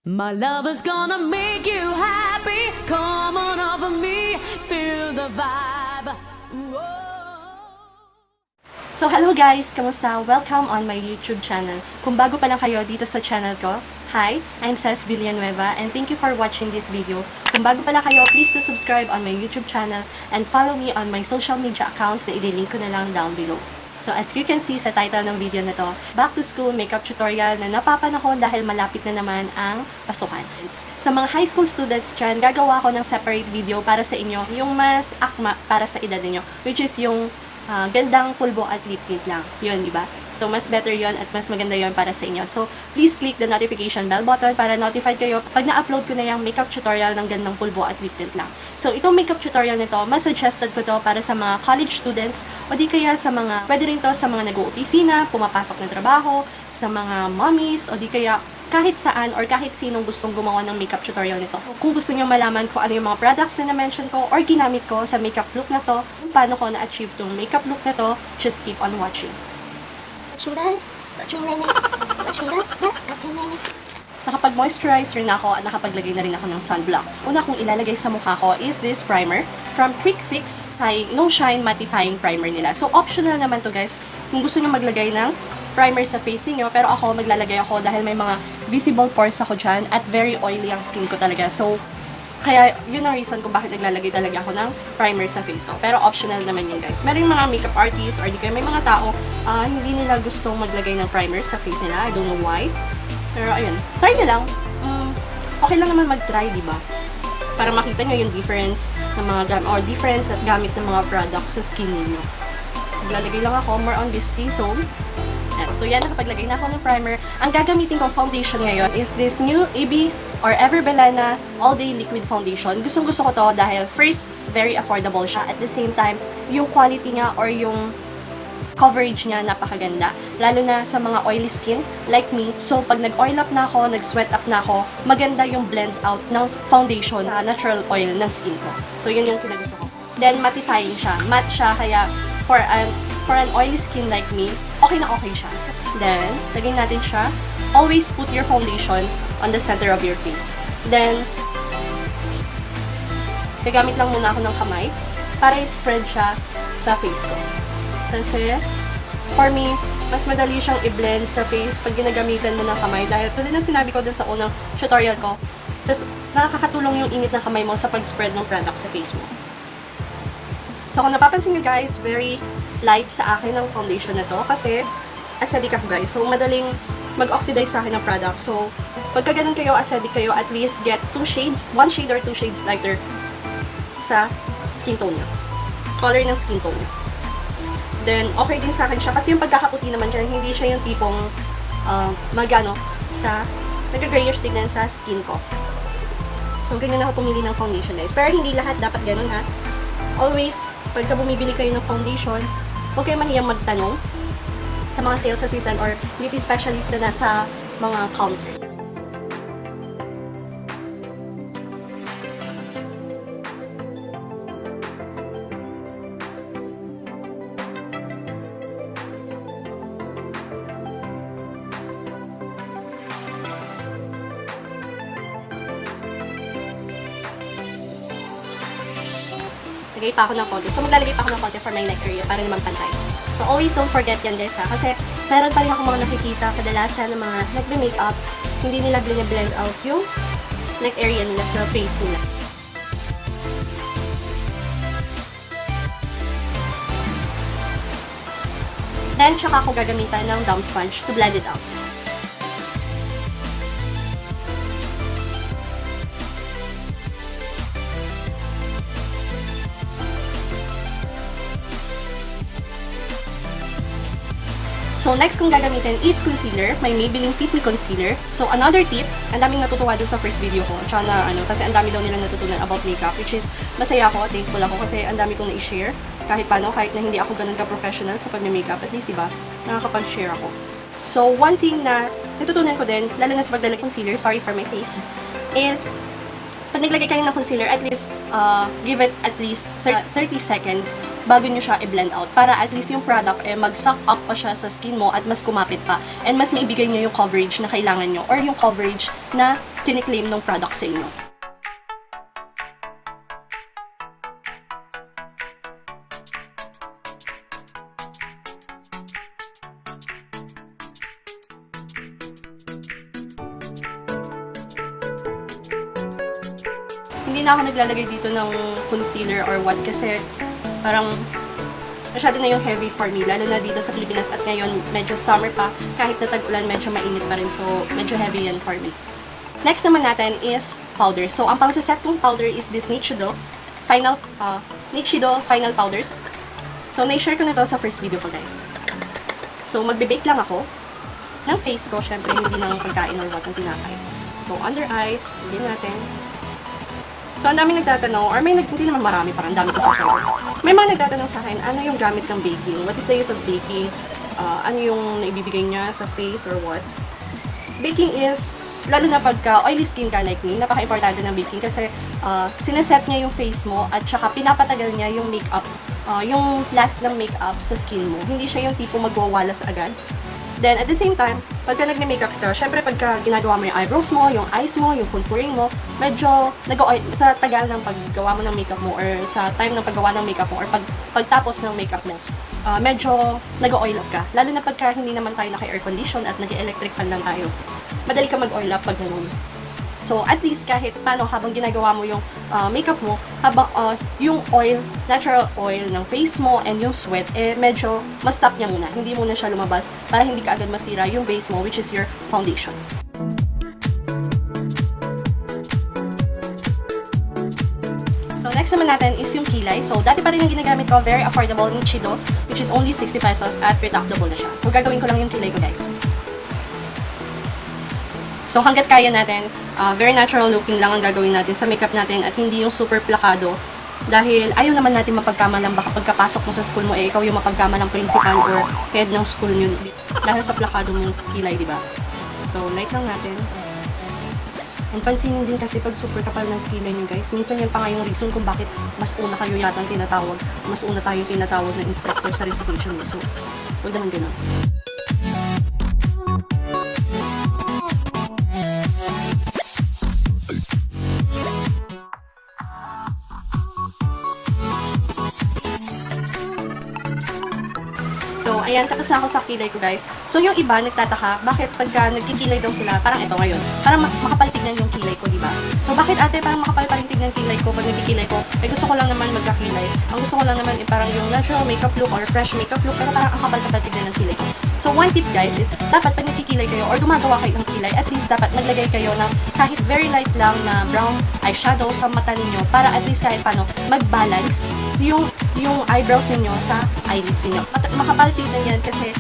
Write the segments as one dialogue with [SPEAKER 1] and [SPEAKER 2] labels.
[SPEAKER 1] My love is gonna make you happy. Come on over me, feel the vibe. Whoa.
[SPEAKER 2] So hello guys, kamusta? Welcome on my YouTube channel. Kung bago pa lang kayo dito sa channel ko, hi, I'm Cez Villanueva and thank you for watching this video. Kung bago pa lang kayo, please to subscribe on my YouTube channel and follow me on my social media accounts na ililink ko na lang down below. So as you can see sa title ng video na to, back to school makeup tutorial na napapanahon dahil malapit na naman ang pasukan. Sa mga high school students dyan, gagawa ko ng separate video para sa inyo, yung mas akma para sa edad niyo, which is yung gandang pulbo at lip tint lang. Yun, di ba? So, mas better yon at mas maganda yon para sa inyo. So, please click the notification bell button para notified kayo pag na-upload ko na yung makeup tutorial ng gandang pulbo at lip tint lang. So, itong makeup tutorial nito, mas suggested ko to para sa mga college students o di kaya sa mga, pwede rin to sa mga nag-oopisina, pumapasok ng trabaho, sa mga mommies o di kaya kahit saan or kahit sinong gustong gumawa ng makeup tutorial nito. Kung gusto niyo malaman kung ano yung mga products na na-mention ko or ginamit ko sa makeup look na to, kung paano ko na-achieve tong makeup look na to, just keep on watching. Nakapag-moisturize rin ako at nakapaglagay na rin ako ng sunblock. Una kong ilalagay sa mukha ko is this primer from Quick Fix, No Shine Mattifying Primer nila. So, optional naman to guys kung gusto niyo maglagay ng primer sa face niyo, pero ako maglalagay ako dahil may mga visible pores ako dyan at very oily ang skin ko talaga. So, kaya yun ang reason kung bakit naglalagay talaga ako ng primer sa face ko. Pero optional naman yun guys. Meron mga makeup artists or di kaya may mga tao hindi nila gustong maglagay ng primer sa face nila. I don't know why. Pero ayun, try nyo lang. Okay lang naman mag-try, di ba? Para makita nyo yung difference ng mga gamit or difference at gamit ng mga products sa skin niyo. Maglalagay lang ako more on this T-zone. So yan, nakapaglagay na ako ng primer. Ang gagamitin kong foundation ngayon is this new AB or Bilena All Day Liquid Foundation. Gustong-gusto ko to dahil first, very affordable siya. At the same time, yung quality niya or yung coverage niya napakaganda. Lalo na sa mga oily skin like me. So pag nag-oil up na ako, nag-sweat up na ako, maganda yung blend out ng foundation na natural oil ng skin ko. So yun yung kinagusto ko. Then mattifying siya. Matte siya, kaya for an oily skin like me, okay na okay siya. So, then, lagyan natin siya. Always put your foundation on the center of your face. Then, gagamit lang muna ako ng kamay para i-spread siya sa face ko. Kasi, for me, mas madali siyang i-blend sa face pag ginagamitan mo ng kamay. Dahil tulad ng sinabi ko dun sa unang tutorial ko, nakakatulong yung init ng kamay mo sa pag-spread ng product sa face mo. So, kung napapansin nyo guys, very light sa akin ang foundation na to kasi acidic ako guys. So, madaling mag-oxidize sa akin ng product. So, pagka ganun kayo, acidic kayo, at least get 2 shades, 1 shade or 2 shades lighter sa skin tone nyo. Color ng skin tone nyo. Then, okay din sa akin siya kasi yung pagkakaputi naman siya, hindi siya yung tipong nag-grayish tignan sa skin ko. So, ganyan ako pumili ng foundation guys. Pero hindi lahat dapat ganun ha. Always, pagka bumibili kayo ng foundation, huwag kayo mahiyang magtanong sa mga sales assistant or beauty specialist na nasa mga counter. Lagay pa ako ng konti. So, maglalagay pa ako ng konti for my neck area para naman pantay. So, always don't forget yan guys ha. Kasi, meron pa rin ako mga nakikita kadalasan ng mga nagbe-makeup, hindi nila blend out yung neck area nila sa face nila. Then, tsaka ako gagamitan ng down sponge to blend it out. So, next kong gagamitin is concealer. May MaybellineFit Me Concealer. So, another tip, ang daming natutuwa dun sa first video ko. Tsaka na, kasi ang dami daw nilang natutunan about makeup, which is, masaya ako, thankful ako, kasi ang dami kong na-share. Kahit paano, kahit na hindi ako ganun ka-professional sa pag-makeup, at least, diba, nakakapag-share ako. So, one thing na natutunan ko din, lalo na sa paglalagay concealer, sorry for my face, is, pag naglagay kayo ng concealer, at least give it at least 30 seconds bago nyo siya i-blend out. Para at least yung product mag-suck up pa siya sa skin mo at mas kumapit pa. And mas maibigay nyo yung coverage na kailangan nyo or yung coverage na kiniklaim ng product sa inyo. Hindi na ako naglalagay dito ng concealer or what kasi parang masyado na yung heavy for me, lalo na dito sa Pilipinas at ngayon medyo summer pa, kahit na tag-ulan medyo mainit pa rin, so medyo heavy yan for me. Next naman natin is powder. So ang pang-set kong powder is this NICHIDO Final Powders. So na-share ko na to sa first video ko, guys. So magbe-bake lang ako ng face ko, syempre hindi ng pagkain or what ng tinapay. So under eyes, hindi natin. So, ang daming nagtatanong, or hindi naman marami, parang dami ko sa may mga nagtatanong sa akin, ano yung gamit ng baking? What is the use of baking? Ano yung naibibigay niya sa face or what? Baking is, lalo na pagka oily skin ka like me, napaka-importante ng baking kasi sineset niya yung face mo at saka pinapatagal niya yung makeup, yung last ng makeup sa skin mo. Hindi siya yung tipo magwawalas agad. Then, at the same time, pagka nag-makeup ka, syempre pagka ginagawa mo yung eyebrows mo, yung eyes mo, yung contouring mo, medyo nag-oil, sa tagal ng paggawa mo ng makeup mo or sa time ng paggawa ng makeup mo or pagtapos ng makeup mo, medyo nag-oil up ka. Lalo na pagka hindi naman tayo naka-air condition at nag-electric fan lang tayo. Madali ka mag-oil up pag ganun. So, at least kahit paano habang ginagawa mo yung makeup mo, habang yung oil, natural oil ng face mo and yung sweat, medyo ma-stop niya muna. Hindi muna siya lumabas para hindi ka agad masira yung base mo, which is your foundation. So, next naman natin is yung kilay. So, dati pa rin ang ginagamit ko, very affordable NICHIDO, which is only 60 pesos at retractable na siya. So, gagawin ko lang yung kilay ko, guys. So, hanggat kaya natin, very natural looking lang ang gagawin natin sa makeup natin at hindi yung super plakado. Dahil ayaw naman natin mapagkamalang baka pagkapasok mo sa school mo, ikaw yung mapagkamalang principal or head ng school nyo dahil sa plakado mong kilay, di ba? So, light lang natin. And pansinin din kasi pag super kapal ng kilay nyo, guys, minsan yan pa nga yung reason kung bakit mas una kayo yatang tinatawag, mas una tayong tinatawag na instructor sa recitation mo. So, huwag naman ganun. So, ayan, tapos na ako sa kilay ko, guys. So, yung iba, nagtataka, bakit pagka nagkikilay daw sila, parang ito ngayon, parang makapalitignan yung kilay ko, diba? So, bakit ate, parang makapalitignan kilay ko pag nagkikilay ko? Eh, gusto ko lang naman magkakilay. Ang gusto ko lang naman, parang yung natural makeup look or fresh makeup look, pero parang ang kapal-kapalitignan ng kilay ko. So, one tip, guys, is dapat pag nagkikilay kayo or gumagawa kayo ng kilay, at least dapat maglagay kayo ng kahit very light lang na brown eyeshadow sa mata ninyo para at least kahit paano mag-balance yung eyebrows ninyo sa eyelids ninyo. Makapal tignan yan kasi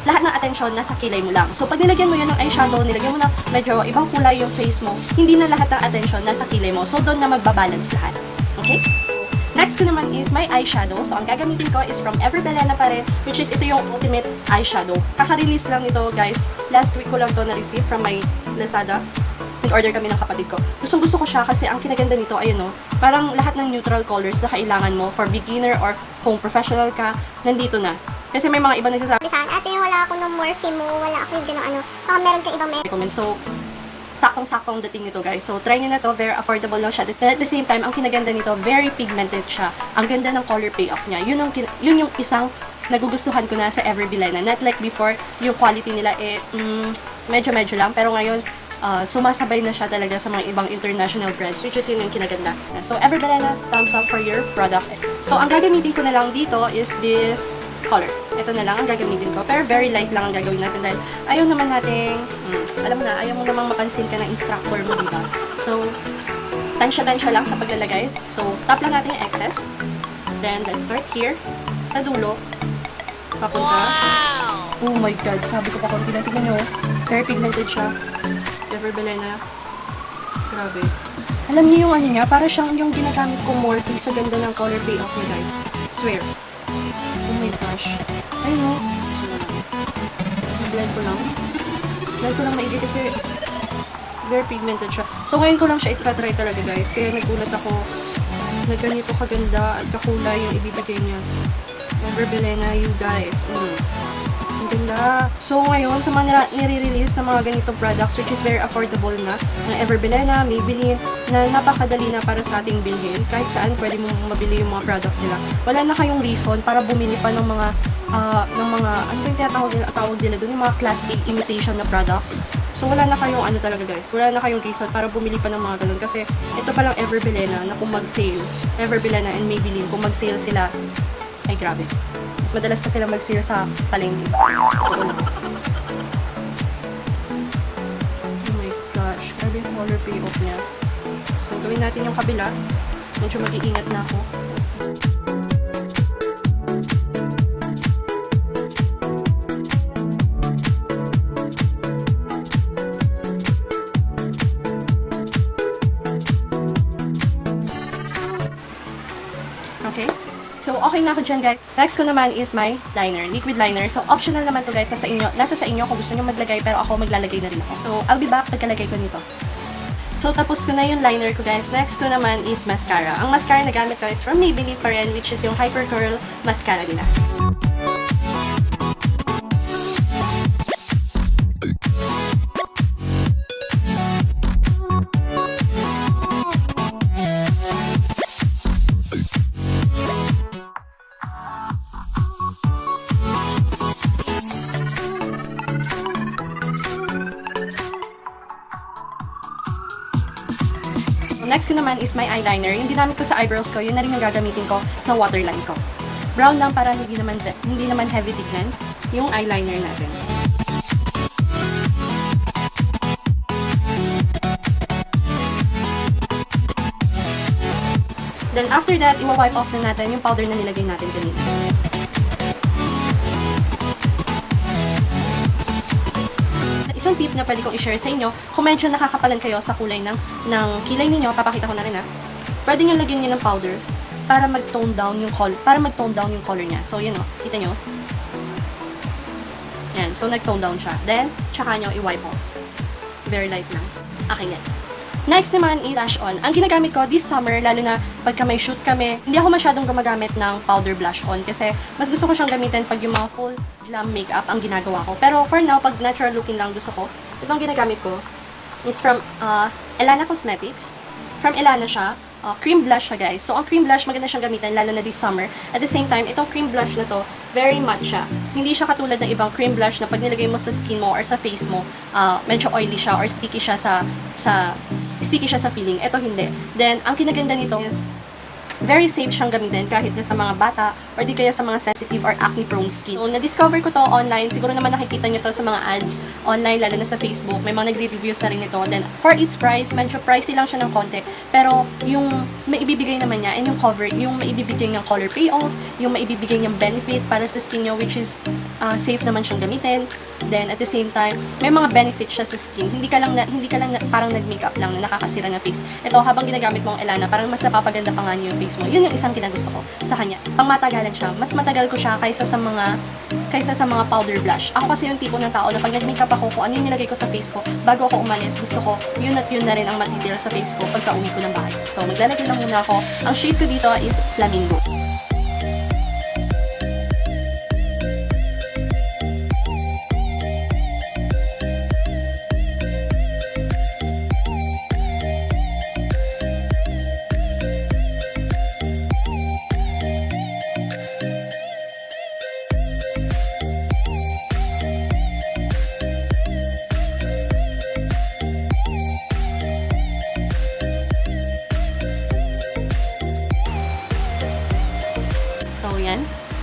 [SPEAKER 2] lahat ng atensyon nasa kilay mo lang. So, pag nilagyan mo yun ng eyeshadow, nilagyan mo na medyo ibang kulay yung face mo, hindi na lahat ng atensyon nasa kilay mo. So, doon na magbabalance lahat. Okay? Next ko naman is my eyeshadow. So, ang gagamitin ko is from Bilena pa rin, which is ito yung ultimate eyeshadow. Kaka-release lang nito, guys. Last week ko lang to na-receive from my LAZADA. In-order kami ng kapatid ko. Gustong-gusto ko siya kasi ang kinaganda nito, ayun no, parang lahat ng neutral colors na kailangan mo for beginner or kung professional ka, nandito na. Kasi may mga iba nagsasabi,
[SPEAKER 3] ate, wala ako ng Morphe mo, wala ako yung gano'ng ano, baka meron ka ibang
[SPEAKER 2] recommend. So, saktong-saktong dating nito, guys. So, try nyo na to. Very affordable lang siya. At the same time, ang kinaganda nito, very pigmented siya. Ang ganda ng color payoff niya. Yun yung isang nagugustuhan ko na sa Bilena. Not like before, yung quality nila medyo lang. Pero ngayon, sumasabay na siya talaga sa mga ibang international brands, which is yun yung kinaganda. So, Bilena, thumbs up for your product. So, ang gagamitin ko na lang dito is this color. Ito na lang ang gagamitin ko. Pero very light lang ang gagawin natin dahil ayaw naman nating, alam mo na, ayaw mo namang mapansin ka ng instructor mo, diba? So, tansya-tansya lang sa paglalagay. So, tap lang natin yung excess. Then, let's start here. Sa dulo. Papunta. Wow! Oh my God, sabi ko pa konti lang. Tignan nyo. Very pigmented siya. Bilena. Grabe. Alam niyo yung ano niya, para siyang yung ginagamit ko Morphe sa ganda ng color payoff niya, guys. Swear. Oh my gosh. Ayun o. Blend ko lang. Blend ko lang maigi kasi Very pigmented siya. So, ngayon ko lang siya itry talaga, guys. Kaya nagulat ako na ganito kaganda at kakulay yung ibibigay niya. Bilena, you guys. Ang ganda. So, ngayon, sa mga nire-release sa mga ganitong products, which is very affordable na, ng Bilena, Maybelline, na napakadali na para sa ating bilhin. Kahit saan, pwede mo mabili yung mga products nila. Wala na kayong reason para bumili pa ng mga, ano ba yung tinatawag nila doon? Yung mga Class A imitation na products. So, wala na kayong ano talaga, guys. Wala na kayong reason para bumili pa ng mga ganun. Kasi, ito palang Bilena na kung mag-sale, Bilena and Maybelline, kung mag-sale sila, ay grabe. Mas madalas pa sila mag-sale sa palengke. Oh my gosh. Grabe yung color payoff niya. So, gawin natin yung kabila. Medyo mag-iingat na ako. Okay? So, okay na ako dyan, guys. Next ko naman is my liner, liquid liner. So, optional naman to, guys. Nasa sa inyo kung gusto nyo maglagay, pero ako maglalagay na rin ako. So, I'll be back pagkalagay ko nito. So, tapos ko na yung liner ko, guys. Next ko naman is mascara. Ang mascara na gamit ko is from Maybelline pa rin, which is yung HYPERCURL mascara nila. Next ko naman is my eyeliner. Yung ginamit ko sa eyebrows ko, yun na rin yung gagamitin ko sa waterline ko. Brown lang para hindi naman heavy tignan yung eyeliner natin. Then after that, i-wipe off na natin yung powder na nilagay natin kanina. Isang tip na pwede kong i-share sa inyo, kung medyo nakakapalan kayo sa kulay ng kilay ninyo, papakita ko na rin pwede nyo lagyan nyo ng powder para mag-tone down yung color niya. So, yun kita nyo. Yan, so nag-tone down siya. Then, tsaka nyo i-wipe off. Very light lang. Okay, yan. Next naman is blush on. Ang ginagamit ko this summer, lalo na pagka may shoot kami, hindi ako masyadong gumagamit ng powder blush on kasi mas gusto ko siyang gamitin pag yung mga full glam makeup ang ginagawa ko. Pero for now, pag natural looking lang gusto ko, itong ginagamit ko is from Elana Cosmetics. From Elana siya. Cream blush siya, guys. So, ang cream blush, maganda siyang gamitin, lalo na this summer. At the same time, itong cream blush na to, very matte siya. Hindi siya katulad ng ibang cream blush na pag nilagay mo sa skin mo or sa face mo, medyo oily siya or sticky siya sa feeling. Ito hindi. Then, ang kinaganda nito is very safe siyang gamitin kahit na sa mga bata or di kaya sa mga sensitive or acne-prone skin. So, na-discover ko to online. Siguro naman nakikita nyo to sa mga ads online, lalo na sa Facebook. May mga nagre-reviews na rin ito. Then, for its price, medyo pricey lang siya ng konti. Pero, yung maibibigay naman niya and yung cover, yung maibibigay niyang color payoff, yung maibibigay niyang benefit para sa skin nyo, which is safe naman siyang gamitin. Then, at the same time, may mga benefit siya sa skin. Hindi ka lang parang nag-makeup lang na nakakasira ng face. Ito, habang ginagamit mo ang Elana, parang mas napapaganda pa nga niyo yung face mo. Yun yung isang kinagusto ko sa kanya. Pang matagalan siya. Mas matagal ko siya kaysa sa mga powder blush. Ako kasi yung tipo ng tao na pag nag-makeup ako, kung ano yung nilagay ko sa face ko, bago ako umalis, gusto ko, yun at yun na rin ang matitira sa face ko pagka uwi ko ng bahay. So, maglalagay lang muna ako. Ang shade ko dito is Flamingo.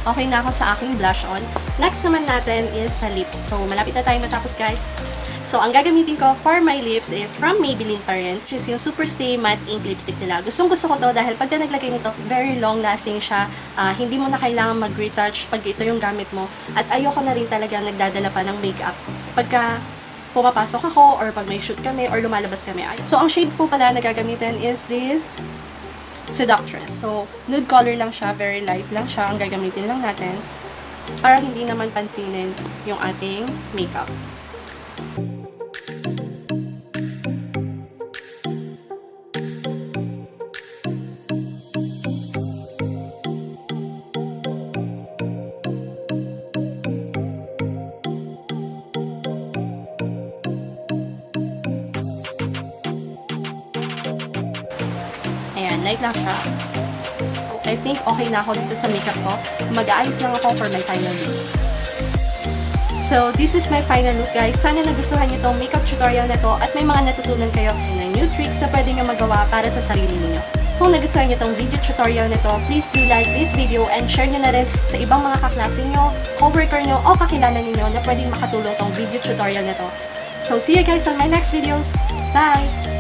[SPEAKER 2] Okay na ako sa aking blush on. Next naman natin is sa lips. So, malapit na tayo matapos, guys. So, ang gagamitin ko for my lips is from Maybelline pa rin, which is yung Super Stay Matte Ink Lipstick nila. Gustong-gusto ko to dahil pagka naglagay nito, very long-lasting siya. Hindi mo na kailangan mag-retouch pag ito yung gamit mo. At ayoko na rin talaga nagdadala pa ng makeup pagka pumapasok ako or pag may shoot kami or lumalabas kami. So, ang shade po pala na gagamitin is this Seductress. So, nude color lang siya, very light lang siya. Ang gagamitin lang natin para hindi naman pansinin yung ating makeup. Ayan, light lang siya. I think okay na ako dito sa makeup ko. Mag-aayos lang ako for my final look. So, this is my final look, guys. Sana nagustuhan niyo tong makeup tutorial na to at may mga natutunan kayo ng new tricks na pwede niyo magawa para sa sarili niyo. Kung nagustuhan niyo tong video tutorial na to, please do like this video and share niyo na rin sa ibang mga kaklase niyo, coworker niyo o kakilala niyo na pwedeng makatulong tong video tutorial na to. So, see you guys on my next videos. Bye!